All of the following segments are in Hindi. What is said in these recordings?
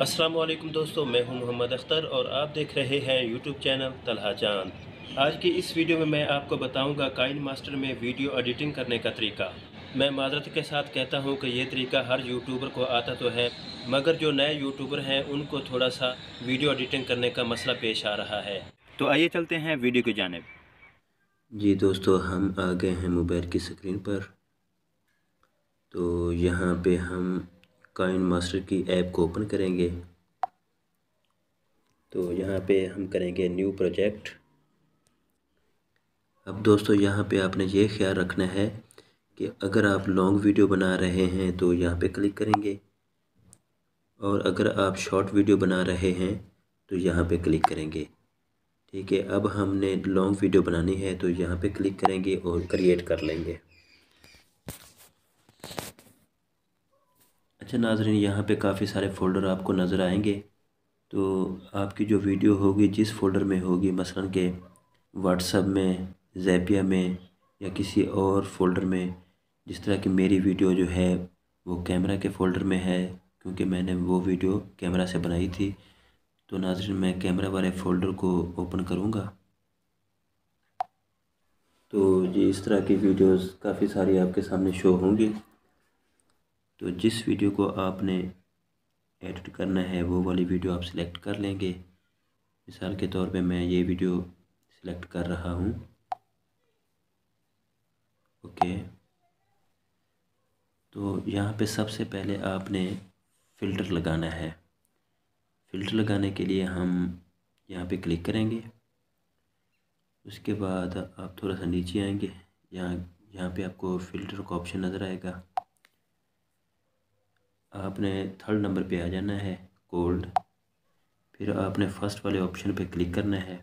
अस्सलाम वालेकुम दोस्तों, मैं हूं मोहम्मद अख्तर और आप देख रहे हैं यूट्यूब चैनल तलहा चांद। आज की इस वीडियो में मैं आपको बताऊंगा काइन मास्टर में वीडियो एडिटिंग करने का तरीका। मैं माज़रत के साथ कहता हूं कि ये तरीका हर यूट्यूबर को आता तो है, मगर जो नए यूट्यूबर हैं उनको थोड़ा सा वीडियो एडिटिंग करने का मसला पेश आ रहा है। तो आइए चलते हैं वीडियो की जानिब। जी दोस्तों, हम आ गए हैं मोबाइल की स्क्रीन पर। तो यहाँ पे हम काइन मास्टर की ऐप को ओपन करेंगे। तो यहाँ पे हम करेंगे न्यू प्रोजेक्ट। अब दोस्तों, यहाँ पे आपने ये ख्याल रखना है कि अगर आप लॉन्ग वीडियो बना रहे हैं तो यहाँ पे क्लिक करेंगे, और अगर आप शॉर्ट वीडियो बना रहे हैं तो यहाँ पे क्लिक करेंगे। ठीक है, अब हमने लॉन्ग वीडियो बनानी है तो यहाँ पे क्लिक करेंगे और क्रिएट कर लेंगे। अच्छा नाज़रीन, यहाँ पे काफ़ी सारे फ़ोल्डर आपको नज़र आएंगे। तो आपकी जो वीडियो होगी जिस फ़ोल्डर में होगी, मसलन के व्हाट्सएप में, ज़ैपिया में या किसी और फ़ोल्डर में, जिस तरह की मेरी वीडियो जो है वो कैमरा के फ़ोल्डर में है, क्योंकि मैंने वो वीडियो कैमरा से बनाई थी। तो नाज़रीन, मैं कैमरा वाले फ़ोल्डर को ओपन करूँगा। तो ये इस तरह की वीडियोस काफ़ी सारी आपके सामने शो होंगी। तो जिस वीडियो को आपने एडिट करना है वो वाली वीडियो आप सिलेक्ट कर लेंगे। मिसाल के तौर पे मैं ये वीडियो सिलेक्ट कर रहा हूँ। ओके, तो यहाँ पे सबसे पहले आपने फ़िल्टर लगाना है। फ़िल्टर लगाने के लिए हम यहाँ पे क्लिक करेंगे। उसके बाद आप थोड़ा सा नीचे आएंगे। यहाँ यहाँ पे आपको फ़िल्टर का ऑप्शन नज़र आएगा। आपने थर्ड नंबर पे आ जाना है, कोल्ड। फिर आपने फ़र्स्ट वाले ऑप्शन पे क्लिक करना है।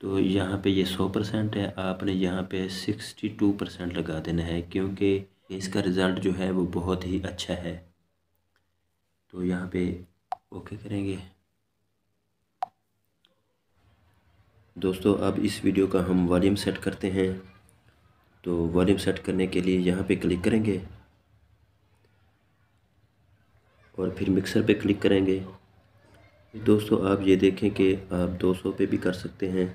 तो यहाँ पे ये 100% है, आपने यहाँ पे 62% लगा देना है, क्योंकि इसका रिज़ल्ट जो है वो बहुत ही अच्छा है। तो यहाँ पे ओके करेंगे। दोस्तों, अब इस वीडियो का हम वॉल्यूम सेट करते हैं। तो वॉल्यूम सेट करने के लिए यहाँ पे क्लिक करेंगे और फिर मिक्सर पे क्लिक करेंगे। दोस्तों, आप ये देखें कि आप 200 पे भी कर सकते हैं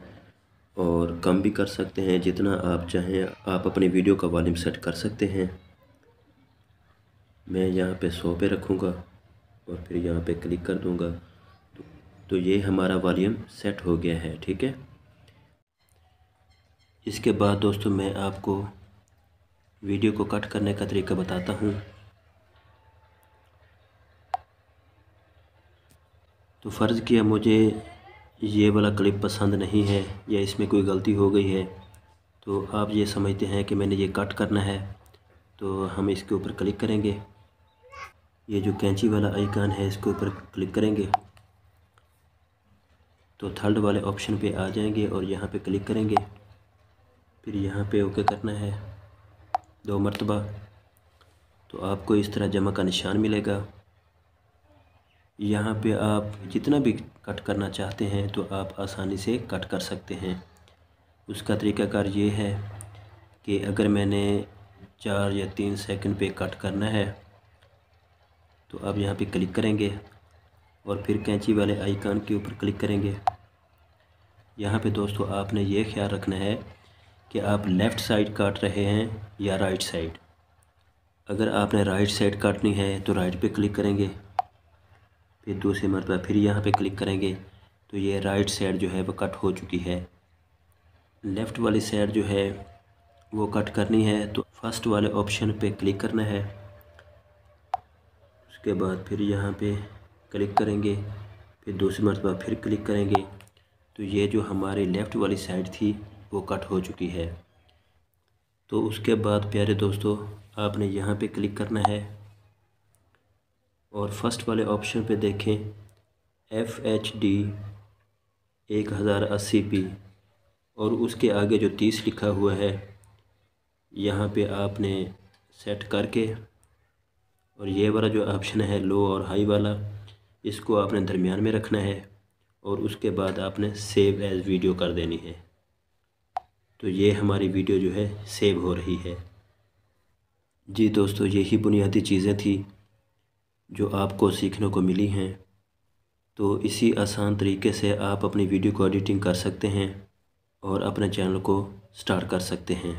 और कम भी कर सकते हैं, जितना आप चाहें आप अपनी वीडियो का वॉल्यूम सेट कर सकते हैं। मैं यहाँ पे 100 पे रखूँगा और फिर यहाँ पे क्लिक कर दूँगा। तो ये हमारा वॉल्यूम सेट हो गया है। ठीक है, इसके बाद दोस्तों मैं आपको वीडियो को कट करने का तरीका बताता हूँ। तो फ़र्ज़ किया मुझे ये वाला क्लिप पसंद नहीं है या इसमें कोई गलती हो गई है, तो आप ये समझते हैं कि मैंने ये कट करना है, तो हम इसके ऊपर क्लिक करेंगे। ये जो कैंची वाला आइकन है इसके ऊपर क्लिक करेंगे तो थर्ड वाले ऑप्शन पे आ जाएंगे और यहाँ पे क्लिक करेंगे। फिर यहाँ पे ओके करना है 2 मरतबा। तो आपको इस तरह जमा का निशान मिलेगा। यहाँ पे आप जितना भी कट करना चाहते हैं तो आप आसानी से कट कर सकते हैं। उसका तरीकाकार ये है कि अगर मैंने 4 या 3 सेकंड पे कट करना है तो आप यहाँ पे क्लिक करेंगे और फिर कैंची वाले आइकन के ऊपर क्लिक करेंगे। यहाँ पे दोस्तों आपने ये ख्याल रखना है कि आप लेफ़्ट साइड काट रहे हैं या राइट साइड। अगर आपने राइट साइड काटनी है तो राइट पे क्लिक करेंगे, फिर दूसरी मरतबा फिर यहाँ पे क्लिक करेंगे। तो ये राइट साइड जो है वो कट हो चुकी है। लेफ़्ट वाली साइड जो है वो कट करनी है तो फर्स्ट वाले ऑप्शन पे क्लिक करना है। उसके बाद फिर यहाँ पे क्लिक करेंगे, फिर दूसरी मरतबा फिर क्लिक करेंगे। तो ये जो हमारी लेफ़्ट वाली साइड थी वो कट हो चुकी है। तो उसके बाद प्यारे दोस्तों आपने यहाँ पे क्लिक करना है और फर्स्ट वाले ऑप्शन पे देखें FHD 1080p और उसके आगे जो 30 लिखा हुआ है यहाँ पे आपने सेट करके, और ये वाला जो ऑप्शन है लो और हाई वाला, इसको आपने दरमियान में रखना है और उसके बाद आपने सेव एज़ वीडियो कर देनी है। तो ये हमारी वीडियो जो है सेव हो रही है। जी दोस्तों, यही बुनियादी चीज़ें थी। जो आपको सीखने को मिली हैं। तो इसी आसान तरीके से आप अपनी वीडियो को एडिटिंग कर सकते हैं और अपने चैनल को स्टार्ट कर सकते हैं।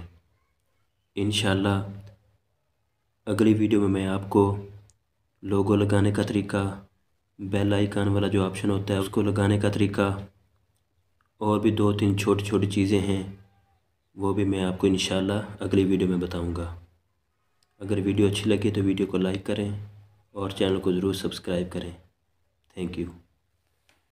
इंशाल्लाह अगली वीडियो में मैं आपको लोगो लगाने का तरीका, बेल आइकन वाला जो ऑप्शन होता है उसको लगाने का तरीका, और भी 2-3 छोटी छोटी चीज़ें हैं वो भी मैं आपको इंशाल्लाह अगली वीडियो में बताऊंगा। अगर वीडियो अच्छी लगे तो वीडियो को लाइक करें और चैनल को ज़रूर सब्सक्राइब करें। Thank you.